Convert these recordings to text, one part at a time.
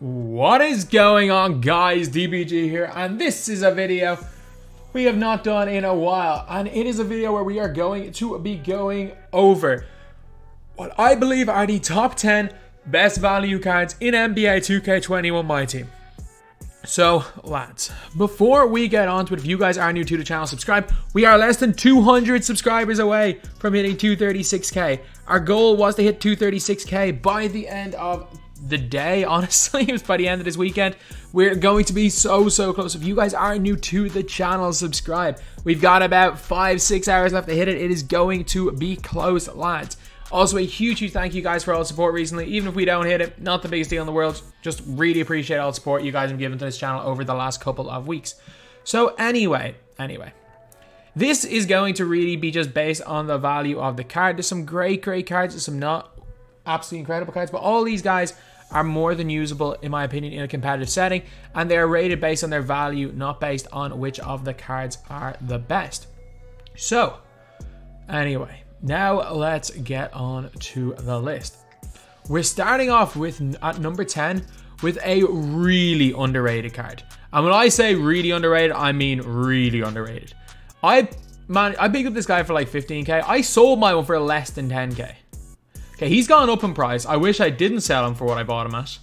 What is going on, guys? DBG here, and this is a video we have not done in a while, and it is a video where we are going to be going over what I believe are the top 10 best value cards in NBA 2K21 MyTEAM. So, lads, before we get on to it, if you guys are new to the channel, subscribe. We are less than 200 subscribers away from hitting 236k. Our goal was to hit 236k by the end of the day. Honestly, it was by the end of this weekend. We're going to be so close. If you guys are new to the channel, subscribe. We've got about 5-6 hours left to hit it. It is going to be close, lads. Also, a huge thank you guys for all the support recently. Even if we don't hit it, not the biggest deal in the world. Just really appreciate all the support you guys have given to this channel over the last couple of weeks. So anyway, this is going to really be just based on the value of the card. There's some great cards. There's some not absolutely incredible cards, but all these guys are more than usable, in my opinion, in a competitive setting, and they are rated based on their value, not based on which of the cards are the best. So, anyway, now let's get on to the list. We're starting off with, at number 10, with a really underrated card. And when I say really underrated, I mean really underrated. I picked up this guy for like 15k. I sold my one for less than 10k. Okay, he's gone up in price. I wish I didn't sell him for what I bought him at.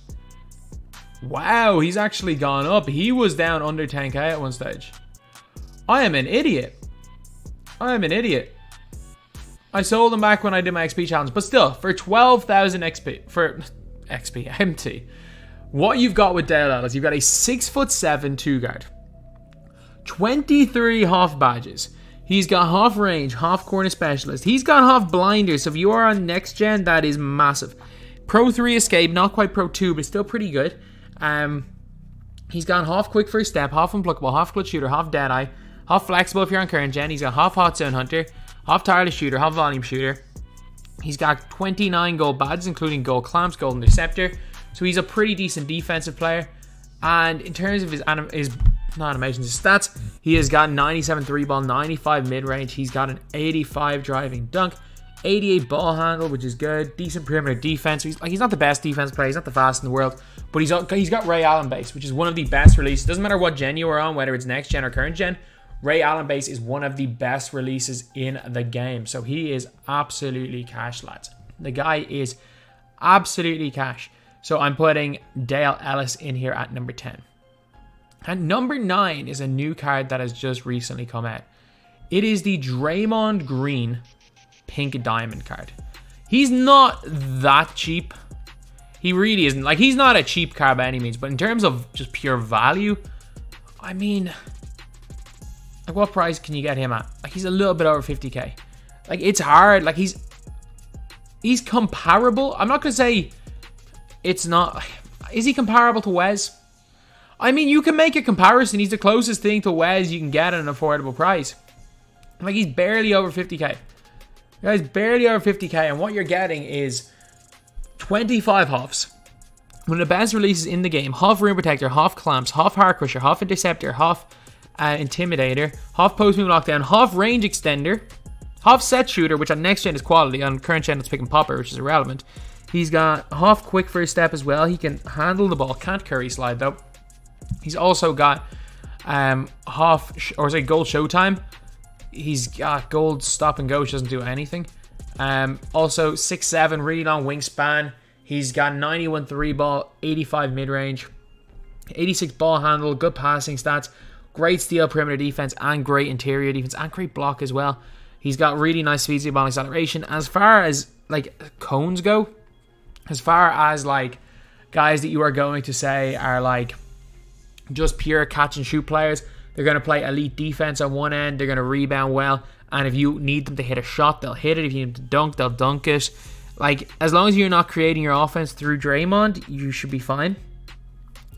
Wow, he's actually gone up. He was down under 10k at one stage. I am an idiot. I I sold him back when I did my XP challenge, but still, for 12,000 XP, for XP, MT, what you've got with Dale Ellis, you've got a 6'7" 2-guard, 23 half badges. He's got half range, half corner specialist. He's got half blinder, so if you are on next gen, that is massive. Pro 3 escape, not quite Pro 2, but still pretty good. He's got half quick first step, half unpluckable, half clutch shooter, half deadeye, half flexible if you're on current gen. He's got half hot zone hunter, half tireless shooter, half volume shooter. He's got 29 gold badges, including gold clamps, gold interceptor. So he's a pretty decent defensive player. And in terms of his stats, he has got 97 3 ball, 95 mid-range. He's got an 85 driving dunk, 88 ball handle, which is good. Decent perimeter defense. He's not the best defense player. He's not the fastest in the world, but he's got Ray Allen base, which is one of the best releases. Doesn't matter what gen you are on, whether it's next gen or current gen. Ray Allen base is one of the best releases in the game. So he is absolutely cash, lads. The guy is absolutely cash. So I'm putting Dale Ellis in here at number 10. And number 9 is a new card that has just recently come out. It is the Draymond Green Pink Diamond card. He's not that cheap. He really isn't. Like, he's not a cheap card by any means. But in terms of just pure value, I mean, like, what price can you get him at? Like, he's a little bit over 50k. Like, it's hard. Like, he's comparable. I'm not going to say it's not. Is he comparable to Wes? I mean, you can make a comparison. He's the closest thing to Wes you can get at an affordable price. Like, he's barely over 50k. Guys, barely over 50k. And what you're getting is 25 halves. One of the best releases in the game. Half rim protector, half clamps, half hard crusher, half interceptor, half intimidator, half post move lockdown, half range extender, half set shooter, which on next gen is quality. On current gen it's pick and popper, which is irrelevant. He's got half quick first step as well. He can handle the ball. Can't curry slide though. He's also got gold showtime. He's got gold stop and go, which doesn't do anything. Also 6'7", really long wingspan. He's got 91 3 ball, 85 mid range, 86 ball handle, good passing stats, great steal perimeter defense, and great interior defense, and great block as well. He's got really nice speed, speed ball acceleration. As far as like cones go, as far as like guys that you are going to say are like just pure catch and shoot players, they're going to play elite defense on one end, they're going to rebound well, and if you need them to hit a shot, they'll hit it. If you need them to dunk, they'll dunk it. Like, as long as you're not creating your offense through Draymond, you should be fine.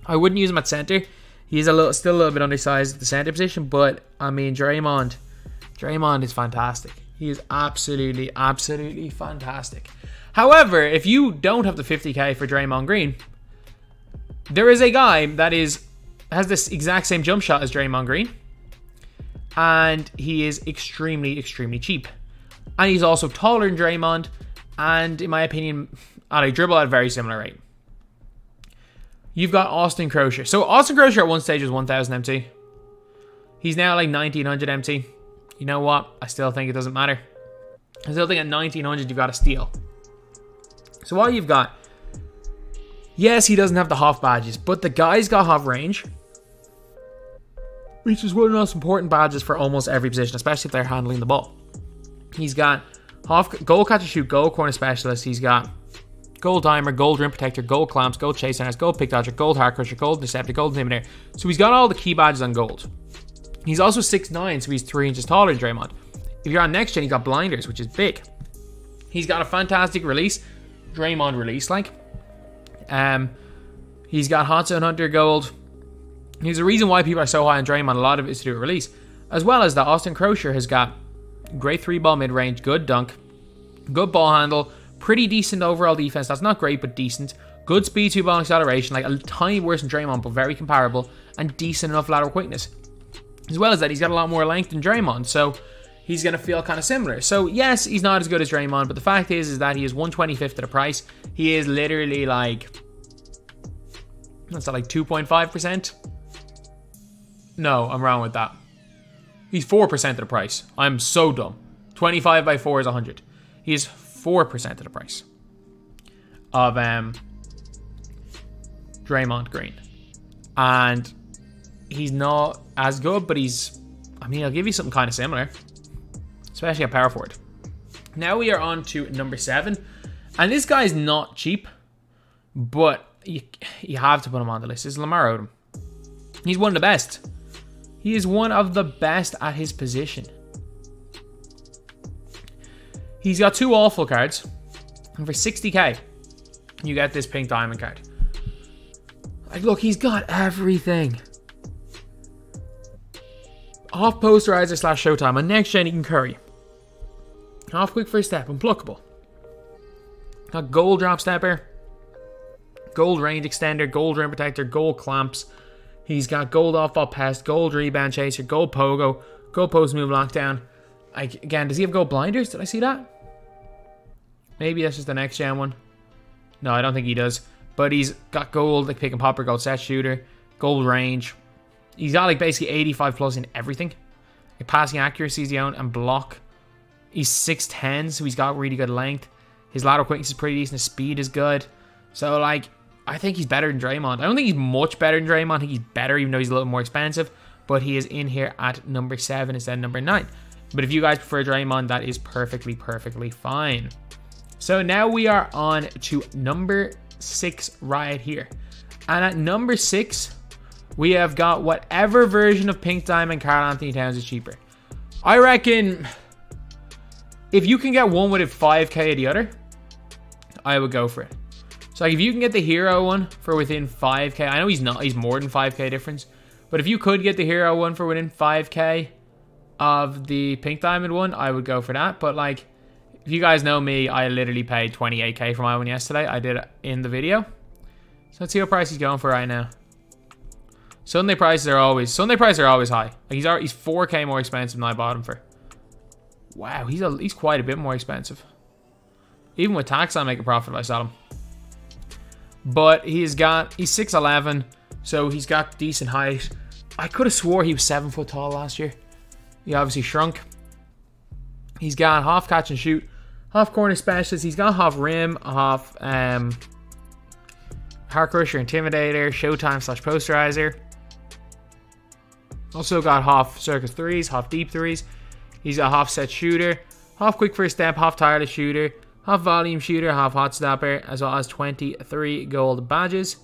I wouldn't use him at center. He's still a little bit undersized at the center position, but I mean, Draymond is fantastic. He is absolutely fantastic. However, if you don't have the 50k for Draymond Green, there is a guy that has this exact same jump shot as Draymond Green, and he is extremely cheap. And he's also taller than Draymond, and in my opinion, they dribble at a very similar rate. you've got Austin Crochet. So Austin Crochet at one stage was 1000 MT. He's now like 1900 MT. You know what? I still think it doesn't matter. I still think at 1900 you've got a steal. So what you've got, yes, he doesn't have the Hoff badges, but the guy's got Hoff range, which is one of the most important badges for almost every position, especially if they're handling the ball. He's got Hoff goal catch and shoot, goal corner specialist. He's got goal timer, gold rim protector, gold clamps, gold chase harness, gold pick dodger, gold heart crusher, gold interceptor, gold intimidator. So he's got all the key badges on gold. He's also 6'9", so he's 3 inches taller than Draymond. If you're on next gen, he's got blinders, which is big. He's got a fantastic release, Draymond release like. He's got Hot Zone Hunter gold. There's a reason why people are so high on Draymond. A lot of it is to do with release, as well as that Austin Crochet has got great 3-ball mid-range, good dunk, good ball handle, pretty decent overall defense. That's not great, but decent. Good speed, 2-ball acceleration, like a tiny worse than Draymond, but very comparable, and decent enough lateral quickness. As well as that, he's got a lot more length than Draymond, so he's going to feel kind of similar. So yes, he's not as good as Draymond, but the fact is that he is 1/25th of the price. He is literally like, what's that, like 2.5%? No, I'm wrong with that. He's 4% of the price. I'm so dumb. 25 by 4 is 100. He is 4% of the price of Draymond Green. And he's not as good, but he's, I mean, I'll give you something kind of similar, especially at power forward. Now we are on to number 7. And this guy's not cheap, but you have to put him on the list. It's Lamar Odom. He's one of the best. He is one of the best at his position. He's got 2 awful cards. And for 60k, you get this pink diamond card. Like, look, he's got everything. Off posterizer / showtime. On next gen, he can curry. Off quick first step, unpluckable. Got gold drop stepper, gold range extender, gold rim protector, gold clamps. He's got gold off ball pest, gold rebound chaser, gold pogo, gold post move lockdown. Like, again, does he have gold blinders? Did I see that? Maybe that's just the next gen one. No, I don't think he does. But he's got gold, like pick and popper, gold set shooter, gold range. He's got like basically 85 plus in everything. Like passing accuracy is the own, and block. He's 6'10", so he's got really good length. His lateral quickness is pretty decent. His speed is good. So like, I think he's better than Draymond. I don't think he's much better than Draymond. I think he's better, even though he's a little more expensive. But he is in here at number 7 instead of number 9. But if you guys prefer Draymond, that is perfectly fine. So now we are on to number 6 right here. And at number 6, we have got whatever version of Pink Diamond Karl Anthony Towns is cheaper. I reckon if you can get one with a 5k of the other, I would go for it. So like if you can get the hero one for within 5k, I know he's not, he's more than 5k difference, but if you could get the hero one for within 5k of the Pink Diamond one, I would go for that. But like, if you guys know me, I literally paid 28k for my one yesterday. I did it in the video. So let's see what price he's going for right now. Sunday prices are always high. Like he's 4k more expensive than I bought him for. Wow, he's quite a bit more expensive. Even with tax, I'll make a profit if I sell him. But he's 6'11", so he's got decent height. I could have swore he was 7 foot tall last year. He obviously shrunk. He's got half catch and shoot, half corner specialist. He's got half rim, half heart crusher, intimidator, showtime / posterizer. Also got half circus threes, half deep threes. He's a half set shooter, half quick first step, half tireless shooter, half volume shooter, half hot stopper, as well as 23 gold badges.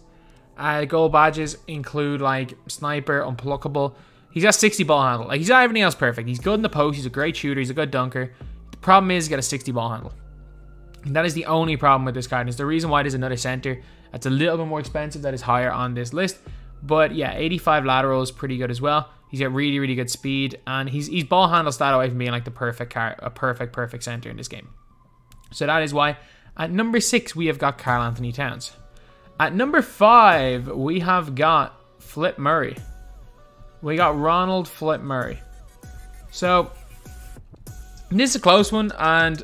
Gold badges include like sniper, unpluckable. He's got 60 ball handle. Like he's got everything else perfect. He's good in the post. He's a great shooter. He's a good dunker. The problem is he's got a 60 ball handle. And that is the only problem with this card. And it's the reason why there's another center that's a little bit more expensive that is higher on this list. But yeah, 85 lateral is pretty good as well. He's got really good speed, and he's ball handle stat away from being like the perfect perfect center in this game. So that is why at number 6 we have got Karl Anthony Towns. At number 5 we have got Flip Murray. We got Ronald Flip Murray. So this is a close one, and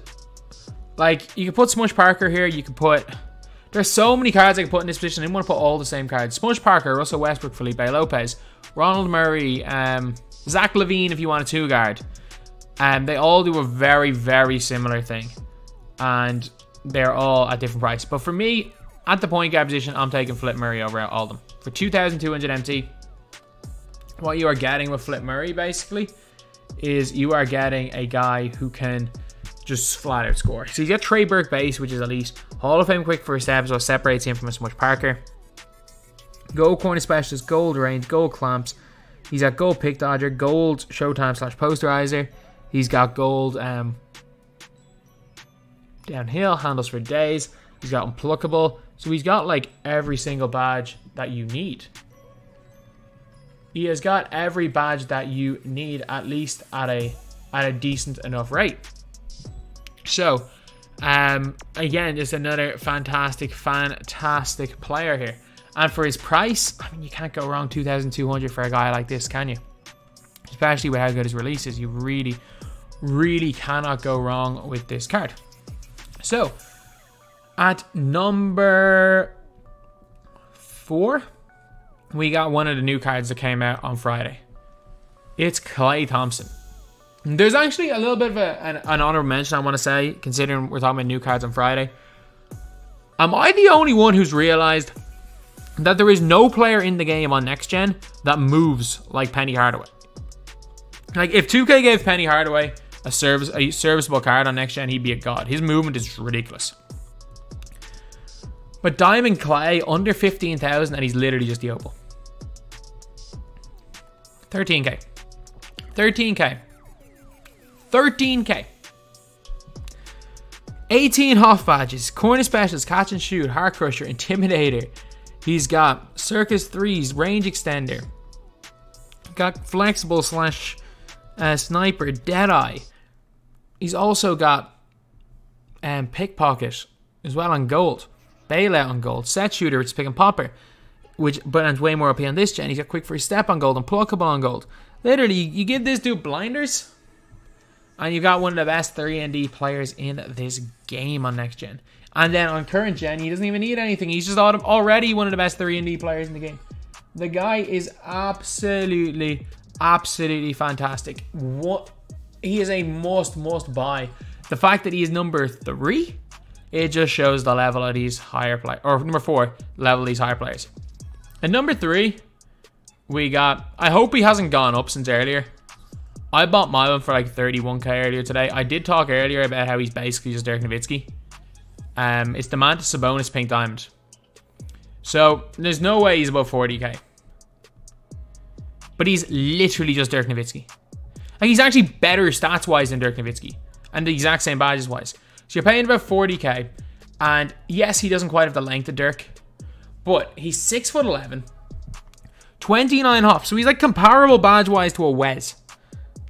like you can put Smush Parker here, you can put There's so many cards I can put in this position. I didn't want to put all the same cards. Sponge Parker, Russell Westbrook, Felipe Lopez, Ronald Murray, Zach LaVine if you want a 2-guard. They all do a very, very similar thing. And they're all at different price. But for me, at the point guard position, I'm taking Flip Murray over all of them. For 2,200 MT, what you are getting with Flip Murray, basically, is you are getting a guy who can just flat out score. So you get Trey Burke base, which is elite. Hall of Fame quick first step, so it separates him from a Smush Parker. Gold corner specialist, gold range, gold clamps. He's got gold pick dodger, gold showtime / posterizer. He's got gold downhill, handles for days. He's got unpluckable. So he's got like every single badge that you need. He has got every badge that you need, at least at a decent enough rate. So, again, just another fantastic player here. And for his price, I mean, you can't go wrong 2,200 for a guy like this, can you? Especially with how good his release is. You really, really cannot go wrong with this card. So, at number 4, we got one of the new cards that came out on Friday. It's Klay Thompson. There's actually a little bit of an honorable mention I want to say, considering we're talking about new cards on Friday. Am I the only one who's realized that there is no player in the game on next gen that moves like Penny Hardaway? Like, if 2K gave Penny Hardaway a serviceable card on next gen, he'd be a god. His movement is ridiculous. But Diamond Clay, under 15,000, and he's literally just the opal. 13k. 13k. 13k. 18 Hoff badges. Corner specialist, catch and shoot, heart crusher, intimidator. He's got circus threes, range extender. Got flexible / sniper, deadeye. He's also got pickpocket as well on gold. Bailout on gold. Set shooter, which is pick and popper. But it's way more OP on this gen. He's got quick free step on gold and pluckable on gold. Literally, you give this dude blinders, and you've got one of the best 3&D players in this game on next gen. And then on current gen, he doesn't even need anything. He's just already one of the best 3&D players in the game. The guy is absolutely fantastic. He is a must buy. The fact that he is number 3, it just shows the level of these higher players. Or number 4, level of these higher players. And number 3, we got, I hope he hasn't gone up since earlier. I bought my one for like 31k earlier today. I did talk earlier about how he's basically just Dirk Nowitzki. It's the Mantis Sabonis Pink Diamond. So there's no way he's above 40k. But he's literally just Dirk Nowitzki. Like, he's actually better stats wise than Dirk Nowitzki, and the exact same badges wise. So you're paying about 40k, and yes, he doesn't quite have the length of Dirk, but he's 6'11", 29 Hoff. So he's like comparable badge wise to a Wes.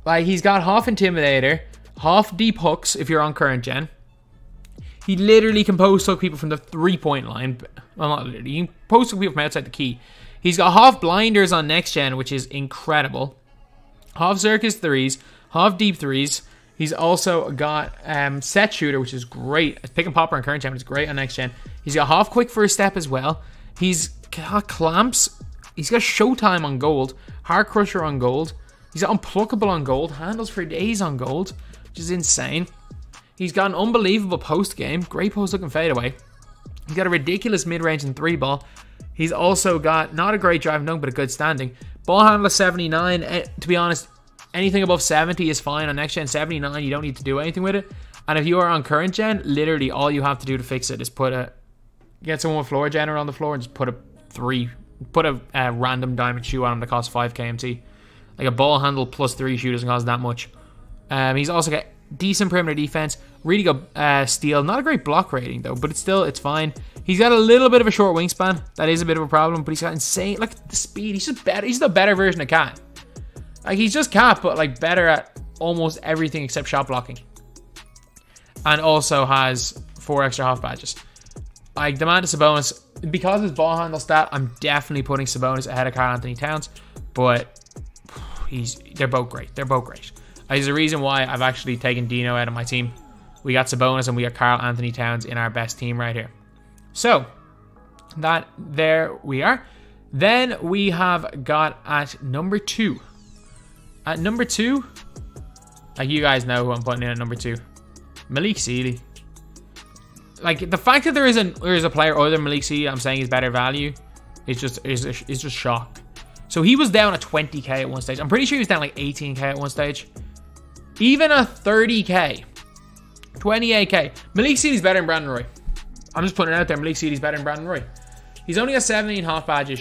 Like, he's got half Intimidator, half deep hooks if you're on current gen. He literally can post hook people from the 3-point line. Well, not literally. He can post hook people from outside the key. He's got half blinders on next gen, which is incredible. Half circus threes, half deep threes. He's also got set shooter, which is great. Pick and popper on current gen, which is great on next gen. He's got half quick first step as well. He's got clamps. He's got showtime on gold. Heart crusher on gold. He's got unpluckable on gold. Handles for days on gold, which is insane. He's got an unbelievable post game. Great post looking fadeaway. He's got a ridiculous mid-range and 3-ball. He's also got not a great drive and dunk, but a good standing. Ball handler 79. To be honest, anything above 70 is fine. On next gen 79, you don't need to do anything with it. And if you are on current gen, literally all you have to do to fix it is get someone with floor general on the floor and just put a random diamond shoe on him that costs 5k MT. Like a ball handle plus 3 shoe doesn't cost that much. He's also got decent perimeter defense, really good steal. Not a great block rating though, but it's fine. He's got a little bit of a short wingspan. That is a bit of a problem, but he's got insane, like, the speed. He's just better. He's the better version of Cat. Like, he's just Cat, but like better at almost everything except shot blocking. And also has 4 extra half badges. Like, the Mantis Sabonis, because of his ball handle stat, I'm definitely putting Sabonis ahead of Karl Anthony Towns, but they're both great. They're both great. There's a reason why I've actually taken Dino out of my team. We got Sabonis and we got Karl Anthony Towns in our best team right here. So, there we are. Then we have got at number 2. At number 2, like you guys know who I'm putting in at number 2. Malik Sili. Like the fact that there is a player other than Malik Sili I'm saying is better value is just shock. So he was down at 20k at one stage. I'm pretty sure he was down like 18k at one stage. Even a 30k, 28k. Malik Sili's better than Brandon Roy. I'm just putting it out there. Malik Sili's better than Brandon Roy. He's only got 17.5 badges,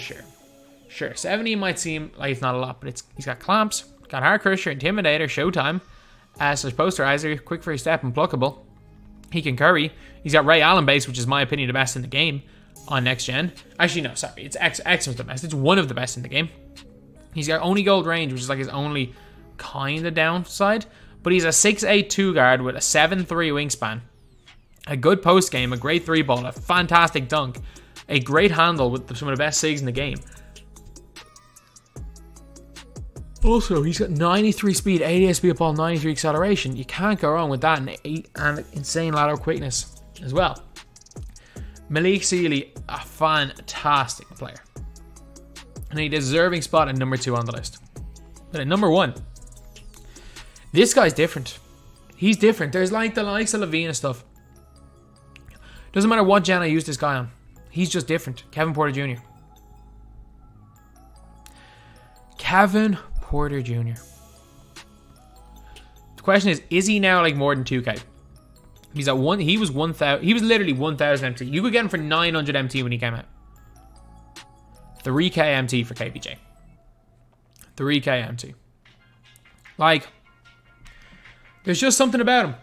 sure. 17 might seem like it's not a lot, but he's got clamps, got hard crusher, intimidator, showtime, slash posterizer, quick free step, and pluckable. He can curry. He's got Ray Allen base, which is my opinion the best in the game on next gen. Actually, no, sorry, it's X was the best. It's one of the best in the game. He's got only gold range, which is like his only kind of downside. But he's a 6'8" 2 guard with a 7'3" wingspan, a good post game, a great 3-ball, a fantastic dunk, a great handle with some of the best sigs in the game. Also, he's got 93 speed, 80 speed ball, 93 acceleration. You can't go wrong with that, and insane lateral quickness as well. Malik Sili, a fantastic player. And a deserving spot at number 2 on the list. But at number 1, this guy's different. He's different. There's like the likes of Levine and stuff. Doesn't matter what gen I use this guy on. He's just different. Kevin Porter Jr. Kevin Porter Jr. The question is he now like more than 2k? He's at one. He was 1,000. He was literally 1,000 MT. You could get him for 900 MT when he came out. 3k MT for KPJ. 3k MT. Like, there's just something about him.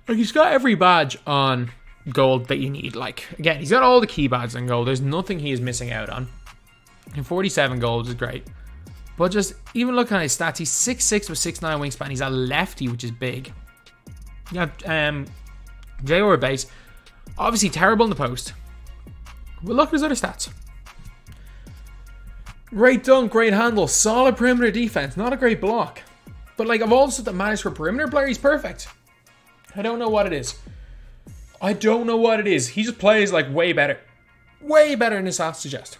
Like, he's got every badge on gold that you need. Like, again, he's got all the key badges on gold. There's nothing he is missing out on. And 47 gold is great. But just, even looking at his stats, he's 6'6" with 6'9" wingspan. He's a lefty, which is big. You got J.O. base. Obviously terrible in the post. But look at his other stats. Great dunk, great handle, solid perimeter defense. Not a great block. But like, of all the stuff that matters for a perimeter player, he's perfect. I don't know what it is. I don't know what it is. He just plays like way better. Way better than his stats suggest.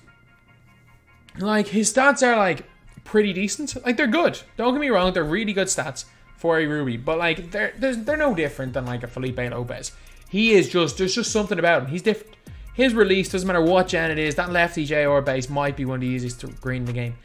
Like, his stats are like pretty decent. Like, they're good. Don't get me wrong, they're really good stats for a Ruby. But like, they're no different than like a Felipe Lopez. He is just, there's just something about him. He's different. His release, doesn't matter what gen it is, that lefty JR base might be one of the easiest to green in the game.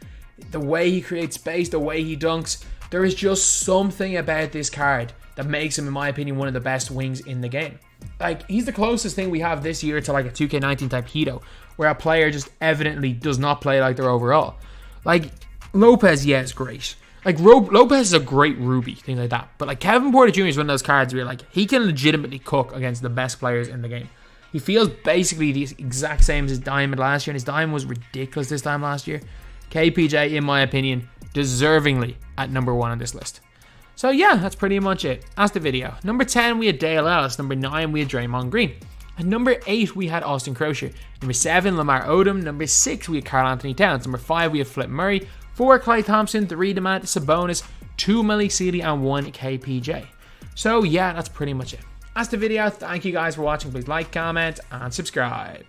The way he creates space, the way he dunks, there is just something about this card that makes him, in my opinion, one of the best wings in the game. Like, he's the closest thing we have this year to like a 2K19 type Hito, where a player just evidently does not play like their overall. Like, Lopez, yeah, is great. Like, Lopez is a great Ruby, things like that. But like, Kevin Porter Jr. is one of those cards where like, he can legitimately cook against the best players in the game. He feels basically the exact same as his Diamond last year, and his Diamond was ridiculous this time last year. KPJ, in my opinion, deservingly at number 1 on this list. So yeah, that's pretty much it. That's the video. Number 10, we had Dale Ellis. Number 9, we had Draymond Green. At number 8, we had Austin Crochet. Number 7, Lamar Odom. Number 6, we had Karl Anthony Towns. Number 5, we had Flip Murray. 4, Klay Thompson. 3, Domantas Sabonis. 2, Malik Sili, and 1, KPJ. So yeah, that's pretty much it. That's the video. Thank you guys for watching. Please like, comment, and subscribe.